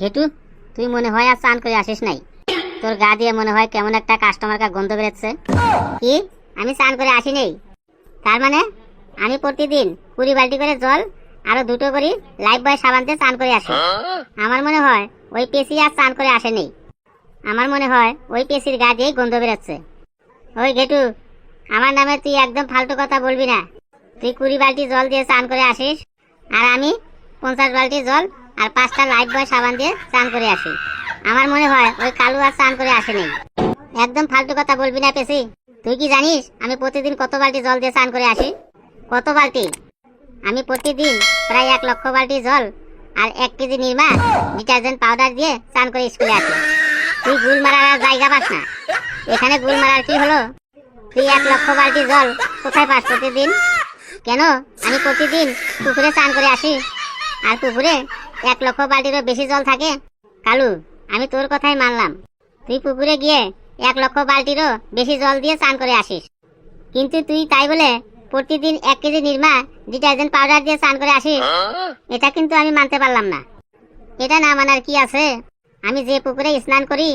ঘেটু, তুই মনে হয় আর চান করে আসিস নাই। তোর গা দিয়ে মনে হয় কেমন একটা কাস্টমার কা গন্ধ বেরোচ্ছে। কি? আমি চান করে আসি নেই? তার মানে আমি প্রতিদিন 20 বালতি করে জল আরো 2টো করে লাইফ বয় সাবান দিয়ে চান করে আসি। আমার মনে হয় ওই পেশি আর চান করে আসে নেই। আমার মনে হয় ওই পেশির গা দিয়েই গন্ধ বেরোচ্ছে। ওই ঘেটু, আমার নামে তুই একদম ফালতু কথা বলবি না। তুই 20 বালতি জল দিয়ে চান করে আসিস, আর আমি 50 বালতি জল আর 5টা লাইফ বয় সাবান দিয়ে চান করে আসি। আমার মনে হয় ওই কালু আর চান করে আসে নেই। একদম ফালতু কথা বলবি না পেশি। তুই কি জানিস আমি প্রতিদিন কত বালতি জল দিয়ে চান করে আসি? কত বালতি? আমি প্রতিদিন প্রায় 1 লক্ষ বালতি জল আর 1 কেজি নির্মা ডিটারজেন্ট পাউডার দিয়ে চান করে স্কুলে আসি। তুই গুল মারার আর জায়গা পাস না। এখানে গুল মারার কি হলো? তুই 1 লক্ষ বালতি জল কোথায় পাস প্রতিদিন? কেন? আমি প্রতিদিন পুকুরে চান করে আসি, আর পুকুরে 1 লক্ষ বালতিরও বেশি জল থাকে। কালু, আমি তোর কথাই মানলাম। তুই পুকুরে গিয়ে 1 লক্ষ বালতিরও বেশি জল দিয়ে চান করে আসিস, কিন্তু তুই তাই বলে প্রতিদিন 1 কেজি নির্মা ডিটারজেন্ট পাউডার দিয়ে চান করে আসিস। এটা কিন্তু আমি মানতে পারলাম না। এটা না মানার কি আছে? আমি যে পুকুরে স্নান করি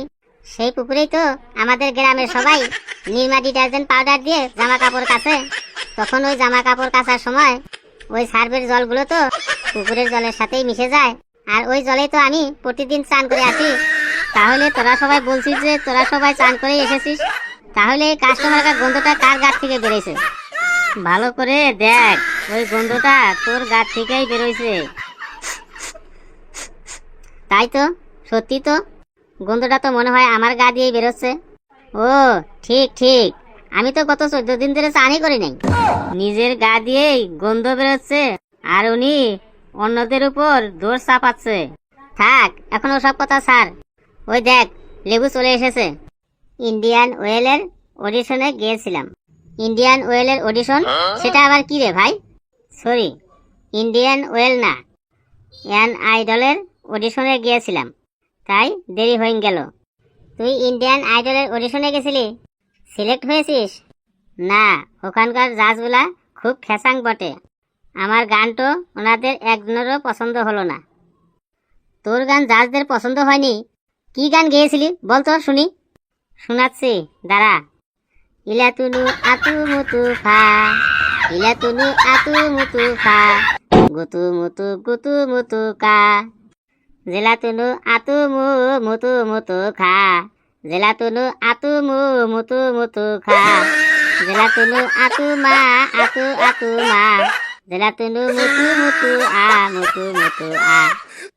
সেই পুকুরেই তো আমাদের গ্রামের সবাই নির্মা ডিটারজেন্ট পাউডার দিয়ে জামা কাপড় কাচে। তখন ওই জামা কাপড় কাচার সময় ওই সার্ফের জলগুলো তো পুকুরের জলের সাথেই মিশে যায়, আর ওই জলেই তো আমি প্রতিদিন চান করে আসি। তাহলে তোরা সবাই বলছিস যে তোরা সবাই চান করে এসেছিস, তাহলে এই কাস্টমারের গন্ধটা কার গা থেকে বেরোইছে? ভালো করে দেখ, ওই গন্ধটা তোর গা থেকেই বেরোইছে। তাই তো, সত্যি তো, গন্ধটা তো মনে হয় আমার গা দিয়েই বেরোচ্ছে। ও ঠিক ঠিক, আমি তো গত 14 দিন ধরে চানই করি নাই। নিজের গা দিয়েই গন্ধ বেরোচ্ছে, আর উনি অন্যদের উপর দোষ চাপাচ্ছে। থাক, এখন ওসব কথা ছাড়। ওই দেখ, লেবু চলে এসেছে। ইন্ডিয়ান ওয়েলের অডিশনে গিয়েছিলাম। ইন্ডিয়ান ওয়েলের অডিশন? সেটা আবার কি রে ভাই? সরি, ইন্ডিয়ান ওয়েল না, অ্যান আইডলের অডিশনে গিয়েছিলাম, তাই দেরি হয়ে গেল। তুই ইন্ডিয়ান আইডলের অডিশনে গেছিলি? সিলেক্ট হয়েছিস? না, ওখানকার জাজগুলা খুব খেসাং বটে। আমার গান তো ওনাদের একজনেরও পছন্দ হলো না। তোর গান জাজদের পছন্দ হয়নি? কি গান গেয়েছিলি বল তো শুনি। শোনাচ্ছি, দাঁড়া। ইলাতুনু আতু মুতু ফা, ইলাতুনু আতু মুতু ফা, গুতু মুতু কা, জেলাতুনু আতু মু মুতু মুতু খা, জেলাতুনু আতু মু মুতু খা, জেলাতুনু আতু মা আতু মা, জেলাতুনু মুতু আ,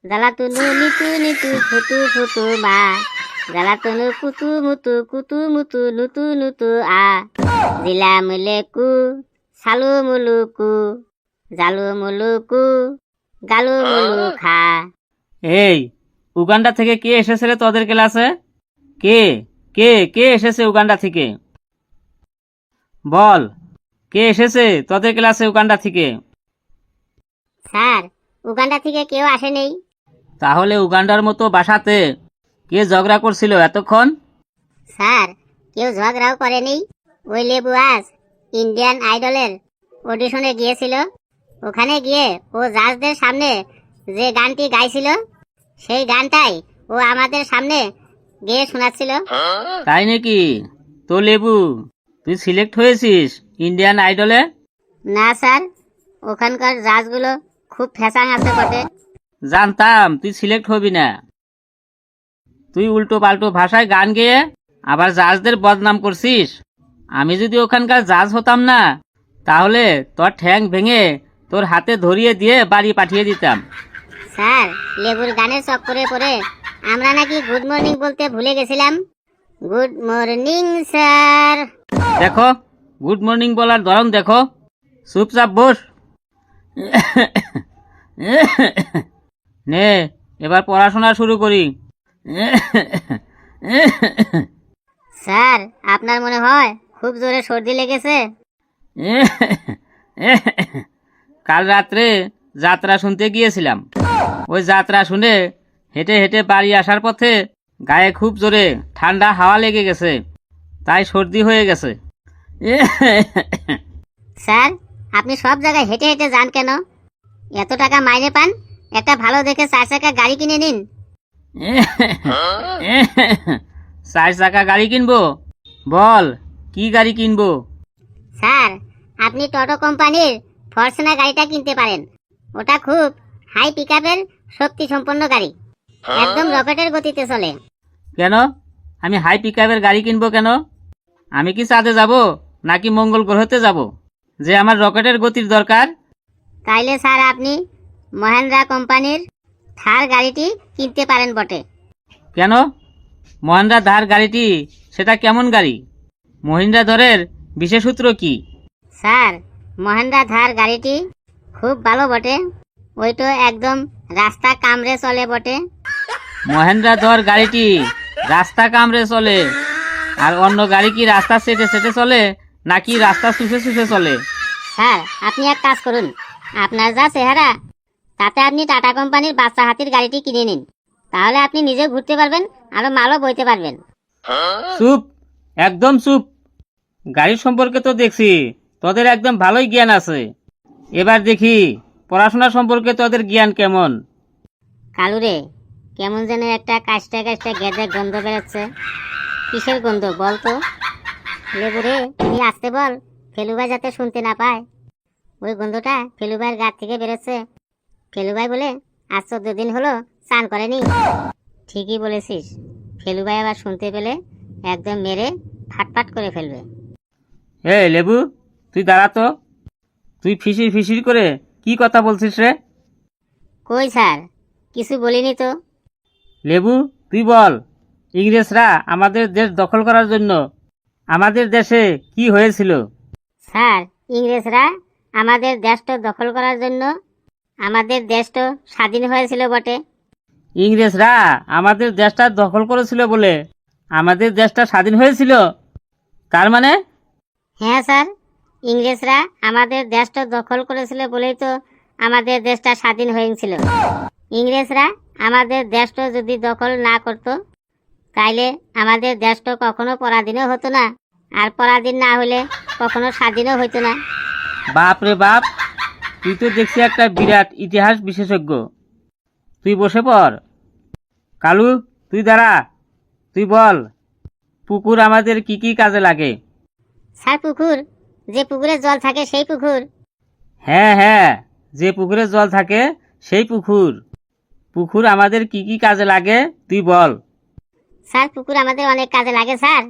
জেলাতুনু নিতু ফুতু মা, জেলাতুনু কুতু মুতু নুতু আ, জিলা মুলেকু সালু মুলুকু, জালু মুলুকু গালু মুলু খা। এই উগান্ডা থেকে কে এসেছে রে তোদের ক্লাসে? কে কে কে এসেছে উগান্ডা থেকে? বল, কে এসেছে তোদের ক্লাসে উগান্ডা থেকে? স্যার, উগান্ডা থেকে কেউ আসে নেই। তাহলে উগান্ডার মতো ভাষাতে কে ঝগড়া করছিল এতক্ষণ? স্যার, কেউ ঝগড়াও করেনি। ওই লেবু আজ ইন্ডিয়ান আইডলের অডিশনে গিয়েছিল। ওখানে গিয়ে ও জাজদের সামনে যে গানটি গাইছিল সেই গানটাই ও আমাদের সামনে গেয়ে শোনাচ্ছিল। তাই নাকি? তো লেবু, তুই সিলেক্ট হয়েছিস ইন্ডিয়ান আইডলে? না স্যার, ওখানকার জাজগুলো খুব ফ্যাশাং আছে বটে। জানতাম তুই সিলেক্ট হবি না। তুই উল্টো পাল্টো ভাষায় গান গেয়ে আবার জাজদের বদনাম করছিস। আমি যদি ওখানকার জাজ হতাম না, তাহলে তোর ঠ্যাং ভেঙে তোর হাতে ধরিয়ে দিয়ে বাড়ি পাঠিয়ে দিতাম। স্যার, লেবুর গানের চক্করে পড়ে আমরা নাকি গুড মর্নিং বলতে ভুলে গেছিলাম। Good morning sir. দেখো, গুড মর্নিং বলার ধরন দেখো। চুপচাপ বস। নে, এবার পড়াশোনা শুরু করি। স্যার, আপনার মনে হয় খুব জোরে সর্দি লেগেছে। কাল রাত্রে যাত্রা শুনতে গিয়েছিলাম। ওই যাত্রা শুনে হেঁটে হেঁটে বাড়ি আসার পথে গায়ে খুব জোরে ঠান্ডা হাওয়া লেগে গেছে, তাই সর্দি হয়ে গেছে। স্যার, আপনি সব জায়গায় হেঁটে হেঁটে যান কেন? এত টাকা মাইনে পান, একটা ভালো দেখে 4 চাকা গাড়ি কিনে নিন। চার চাকা গাড়ি কিনবো? বল, কি গাড়ি কিনবো? স্যার, আপনি টোটো কোম্পানির ফরচুনার গাড়িটা কিনতে পারেন। ওটা খুব হাই পিকআপের শক্তি সম্পন্ন গাড়ি, একদম রকেটের গতিতে চলে। কেন আমি হাই পিকআপের গাড়ি কিনবো কেন? আমি কি চাঁদে যাব নাকি মঙ্গল গ্রহতে যাব যে আমার রকেটের গতির দরকার? তাইলে স্যার আপনি মহেন্দ্রা কোম্পানির থার গাড়িটি কিনতে পারেন বটে। কেন? মহেন্দ্রা ধার গাড়িটি সেটা কেমন গাড়ি? মহিন্দ্রা ধরের বিশেষ সূত্র কি? স্যার, মহেন্দ্রা থার গাড়িটি খুব ভালো বটে। ওই তো একদম রাস্তা কামড়ে চলে বটে। মহেন্দ্রা ধর গাড়িটি রাস্তা কামড়ে চলে, আর অন্য গাড়ি কি রাস্তা সেটে সেটে চলে নাকি রাস্তা শুষে শুষে চলে? স্যার, আপনি এক কাজ করুন, আপনার যা চেহারা তাতে আপনি টাটা কোম্পানির বাচ্চা হাতির গাড়িটি কিনে নিন। তাহলে আপনি নিজেও ঘুরতে পারবেন, আরো মালও বইতে পারবেন। চুপ, একদম চুপ। গাড়ির সম্পর্কে তো দেখছি তোদের একদম ভালোই জ্ঞান আছে। এবার দেখি পড়াশোনা সম্পর্কে তোদের জ্ঞান কেমন। কালুরে, কেমন যেন একটা কাশটা কাশটা গেঁদে গন্ধ বেরোচ্ছে। কিসের গন্ধ বল তো? লেবুরে, তুই আসতে বল, ফেলুভাই যাতে শুনতে না পায়। ওই গন্ধটা ফেলুভাইয়ের গা থেকে বেরোচ্ছে। ফেলুভাই বলে আজ 14 দিন হলো স্নান করেনি। ঠিকই বলেছিস, ফেলুভাই আবার শুনতে পেলে একদম মেরে ফাটফাট করে ফেলবে। লেবু, তুই দাঁড়া তো। তুই ফিসির ফিসির করে কি কথা বলছিস রে? কই স্যার, কিছু বলিনি তো। লেবু, তুই বল, ইংরেজরা আমাদের দেশ দখল করার জন্য আমাদের দেশে কি হয়েছিল? স্যার, ইংরেজরা আমাদের দেশটা দখল করার জন্য আমাদের দেশটা স্বাধীন হয়েছিল বটে। ইংরেজরা আমাদের দেশটা দখল করেছিল বলে আমাদের দেশটা স্বাধীন হয়েছিল? তার মানে? হ্যাঁ স্যার, ইংরেজরা আমাদের দেশটা দখল করেছিল বলেই তো আমাদের দেশটা স্বাধীন হয়েছিল। ইংরেজরা আমাদের দেশটা যদি দখল না করত, তাইলে আমাদের দেশটা কখনো পরাধীনও হতো না, আর পরাধীন না হলে কখনো স্বাধীনও হতো না। বাপ রে বাপ, তুই তো দেখছি একটা বিরাট ইতিহাস বিশেষজ্ঞ। তুই বসে পড়। কালু, তুই দাঁড়া। তুই বল, পুকুর আমাদের কি কি কাজে লাগে? স্যার, পুকুর? যে পুকুরে জল থাকে সেই পুকুর? হ্যাঁ হ্যাঁ, যে পুকুরে জল থাকে সেই পুকুর। পুকুর আমাদের কি কি কাজে লাগে তুই বল। স্যার, পুকুর আমাদের অনেক কাজে লাগে স্যার।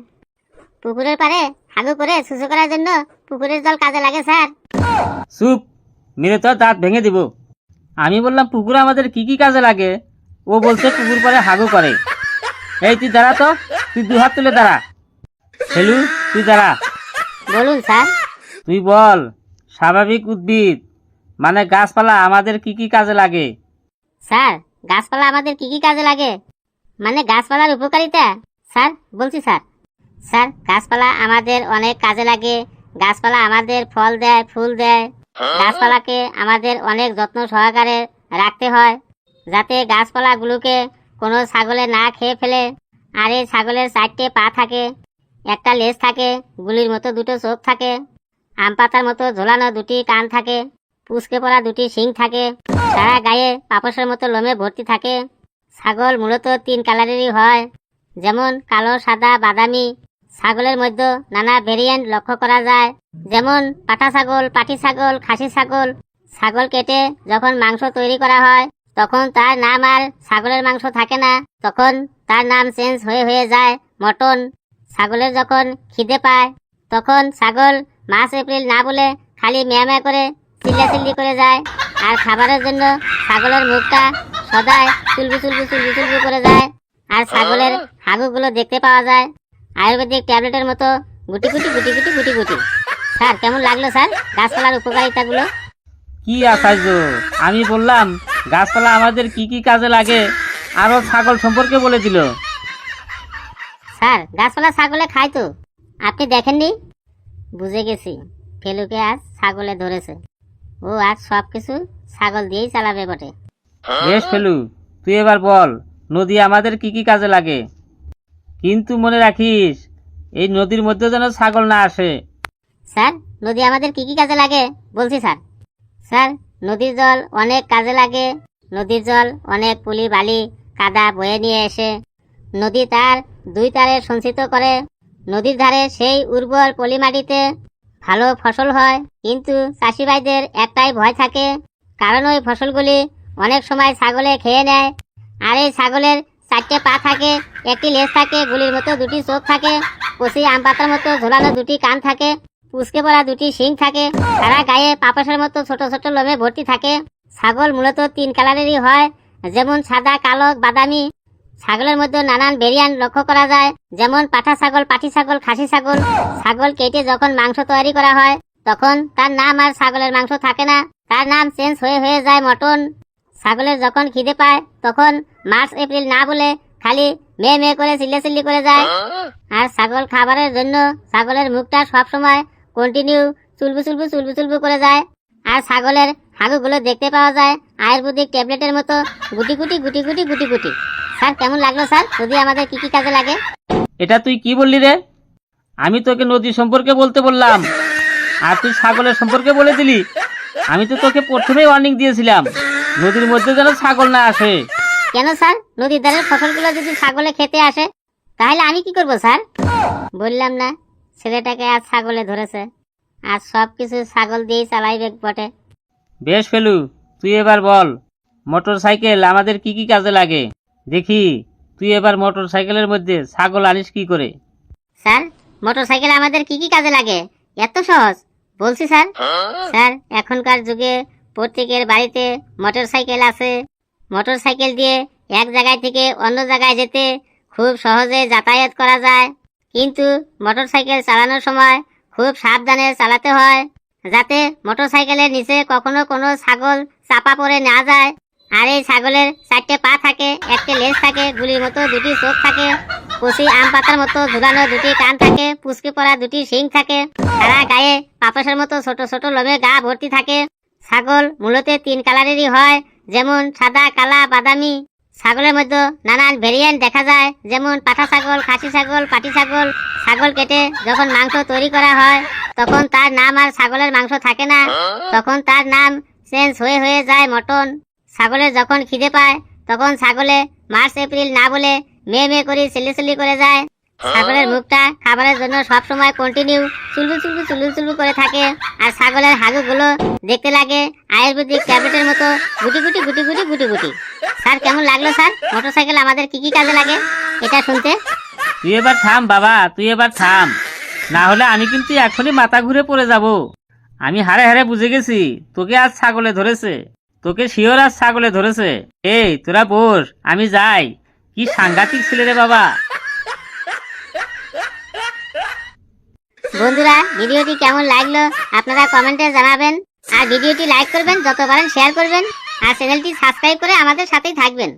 পুকুরের পারে হাগু করে শুশু করার জন্য পুকুরের জল কাজে লাগে স্যার। চুপ, মেরে তো দাঁত ভেঙে দিব। আমি বললাম পুকুর আমাদের কি কি কাজে লাগে, ও বলছে পুকুর পারে হাগু করে। এই তুই দাঁড়া তো, তুই 2 হাত তুলে দাঁড়া। হেলু, তুই দাঁড়া। বলুন স্যার। তুই বল, স্বাভাবিক উদ্ভিদ মানে গাছপালা আমাদের কি কি কাজে লাগে? স্যার, গাছপালা আমাদের কি কি কাজে লাগে মানে গাছপালার উপকারিতা? স্যার, বলছি স্যার। স্যার, গাছপালা আমাদের অনেক কাজে লাগে। গাছপালা আমাদের ফল দেয়, ফুল দেয়। গাছপালাকে আমাদের অনেক যত্ন সহকারে রাখতে হয়, যাতে গাছপালাগুলোকে কোনো ছাগলে না খেয়ে ফেলে। আর এই ছাগলের 4টে পা থাকে, একটা লেজ থাকে, গুলির মতো 2টো চোখ থাকে, আম পাতার মতো ঝোলানো 2টি কান থাকে, পুচকে পড়া 2টি শিং থাকে, সারা গায়ে পাপসের মতো লোমে ভর্তি থাকে। ছাগল মূলত 3 কালারেরই হয়, যেমন কালো, সাদা, বাদামি। ছাগলের মধ্যে নানা ভেরিয়েন্ট লক্ষ্য করা যায়, যেমন পাঠা ছাগল, পাটি ছাগল, খাসি ছাগল। ছাগল কেটে যখন মাংস তৈরি করা হয়, তখন তার নাম আর ছাগলের মাংস থাকে না, তখন তার নাম চেঞ্জ হয়ে হয়ে যায় মটন। ছাগলের যখন খিদে পায়, তখন ছাগল মার্চ এপ্রিল না বলে খালি ম্যাঁ করে চিল্লাচিল্লি করে যায়। আর খাবারের জন্য ছাগলের মুখটা সদায় চুলবু চুলবু চুলবু চুলবু করে যায়। আর ছাগলের হাগুগুলো দেখতে পাওয়া যায় আয়ুর্বেদিক ট্যাবলেটের মতো গুটি গুটি গুটি গুটি গুটি গুটি। স্যার, কেমন লাগলো স্যার গাছপালার উপকারিতাগুলো? কি আশ্চর্য! আমি বললাম গাছপালা আমাদের কি কি কাজে লাগে, আরো ছাগল সম্পর্কে বলে দিল। স্যার, গাছপালা ছাগলে খায় তো, আপনি দেখেননি? বুঝে গেছি, ফেলুকে আজ ছাগলে ধরেছে। ও আজ সব কিছু ছাগল দিয়েই চালাবে বটে। বেশ ফেলু, তুই এবার বল, নদী আমাদের কি কি কাজে লাগে? কিন্তু মনে রাখিস, এই নদীর মধ্যে যেন ছাগল না আসে। স্যার, নদী আমাদের কি কি কাজে লাগে বলছি স্যার। স্যার, নদীর জল অনেক কাজে লাগে। নদীর জল অনেক পুলি বালি কাদা বয়ে নিয়ে এসে নদী তার দুই ধারে সঞ্চিত করে। নদীর ধারে সেই উর্বর পলি মাটিতে ভালো ফসল হয়, কিন্তু চাষি ভাইদের একটাই ভয় থাকে, কারণ ওই ফসলগুলি অনেক সময় ছাগলে খেয়ে নেয়। আর এই ছাগলের 4টে পা থাকে, একটি লেজ থাকে, গুলির মতো 2টি চোখ থাকে, কচি আম পাতার মতো ঝোলানো 2টি কান থাকে, পুচকে পড়া 2টি শিং থাকে, সারা গায়ে পাপোশের মতো ছোট ছোট লোমে ভর্তি থাকে। ছাগল মূলত 3 কালারেরই হয়, যেমন সাদা, কালো, বাদামি। ছাগলের মধ্যে নানান ভেরিয়েন্ট লক্ষ্য করা যায়, যেমন পাঠা ছাগল, পাটি ছাগল, খাসি ছাগল। ছাগল কেটে যখন মাংস তৈরি করা হয়, তখন তার নাম আর ছাগলের মাংস থাকে না, তার নাম চেঞ্জ হয়ে হয়ে যায় মটন। ছাগলের যখন খিদে পায়, তখন মার্চ এপ্রিল না বলে খালি মে মে করে চিল্লাচিল্লি করে যায়। আর ছাগল খাবারের জন্য ছাগলের মুখটা সবসময় কন্টিনিউ চুলবু চুলবু চুলবু চুলবু করে যায়। আর ছাগলের হাগুগুলো দেখতে পাওয়া যায় আয়ুর্বেদিক ট্যাবলেটের মতো গুটি গুটি গুটি গুটি গুটি গুটি। স্যার কেমন লাগলো স্যার? যদি আমাদের কি কি কাজে লাগে? এটা তুই কি বললি রে? আমি তোকে নদী সম্পর্কে বলতে বললাম, আর তুই ছাগলের সম্পর্কে বলে দিলি। আমি তো তোকে প্রথমেই ওয়ার্নিং দিয়েছিলাম, নদীর মধ্যে যেন ছাগল না আসে। কেন স্যার? নদীর ধারের ফসলগুলো যদি ছাগলে খেতে আসে, তাহলে আমি কি করব স্যার? বললাম না, ছেলেটাকে আজ ছাগলে ধরেছে, আজ সবকিছু ছাগল দিয়েই চালাইবে বটে। বেশ ফেলু, তুই এবার বল, মোটর সাইকেল আমাদের কি কি কাজে লাগে? দেখি তুই এবার মোটর সাইকেলের মধ্যে ছাগল আনিস কি করে। স্যার, মোটর সাইকেল আমাদের কি কি কাজে লাগে? এত সহজ বলছি স্যার। স্যার, এখনকার যুগে প্রত্যেকের বাড়িতে মোটর সাইকেল আছে। মোটর সাইকেল দিয়ে এক জায়গায় থেকে অন্য জায়গায় যেতে খুব সহজে যাতায়াত করা যায়, কিন্তু মোটর সাইকেল চালানোর সময় খুব সাবধানে চালাতে হয়, যাতে মোটর সাইকেলের নিচে কখনো কোনো ছাগল চাপা পড়ে না যায়। আর এই ছাগলের 4টে পা থাকে, একটি লেজ থাকে, গুলির মতো 2টি চোখ থাকে, কচি আম পাতার মতো ঝুলানো 2টি কান থাকে, পুচকে পড়া 2টি শিং থাকে, সারা গায়ে পাপোশের মতো ছোট ছোট লোমে গা ভর্তি থাকে। ছাগল মূলত 3 কালারেরই হয়, যেমন সাদা, কালা, বাদামি। ছাগলের মধ্যে নানান ভেরিয়েন্ট দেখা যায়, যেমন পাঠা ছাগল, খাসি ছাগল, পাটি ছাগল। ছাগল কেটে যখন মাংস তৈরি করা হয়, তখন তার নাম আর ছাগলের মাংস থাকে না, তখন তার নাম চেঞ্জ হয়ে হয়ে যায় মটন। ছাগলের যখন খিদে পায়, তখন ছাগলে মার্চ এপ্রিল না বলে মে মে করে চিল্লি করে যায়। ছাগলের মুখটা খাবারের জন্য সবসময় কন্টিনিউ চুলবু চুলবু চুলবু চুলবু করে থাকে। আর ছাগলের হাগুগুলো দেখতে লাগে আয়ুর্বেদিক ট্যাবলেটের মতো গুটি গুটি গুটি গুটি গুটি গুটি। স্যার কেমন লাগলো স্যার? মোটরসাইকেল আমাদের কি কি কাজে লাগে এটা শুনতে? তুই এবার থাম বাবা, তুই এবার থাম, না হলে আমি কিন্তু এখনই মাথা ঘুরে পড়ে যাব। আমি হারে হারে বুঝে গেছি তোকে আজ ছাগলে ধরেছে, তোকে শিওর আজ ছাগলে ধরেছে। এই তোরা বস, আমি যাই। কি সাংঘাতিক ছেলে রে বাবা। বন্ধুরা, ভিডিওটি কেমন লাগলো আপনারা কমেন্টে জানাবেন, আর ভিডিওটি লাইক করবেন, যত পারেন শেয়ার করবেন, আর চ্যানেলটি সাবস্ক্রাইব করে আমাদের সাথেই থাকবেন।